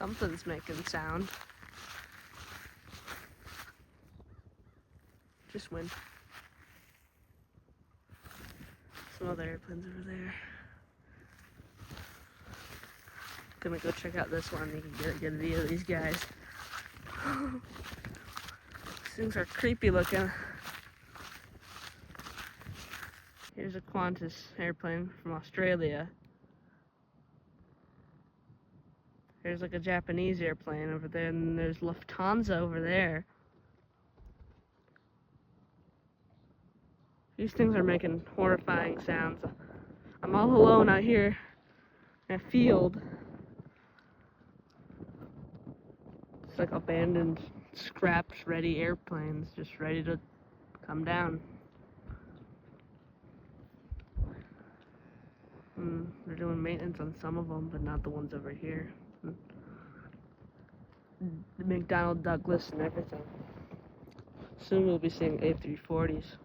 Something's making sound. Just wind. Some other airplanes over there. Gonna go check out this one. You can get a good view of these guys. These things are creepy looking. Here's a Qantas airplane from Australia. There's like a Japanese airplane over there, and there's Lufthansa over there. These things are making horrifying sounds. I'm all alone out here in a field. It's like abandoned, scrapped, ready airplanes, just ready to come down. They're doing maintenance on some of them, but not the ones over here. The McDonnell Douglas and everything. Soon we'll be seeing A340s.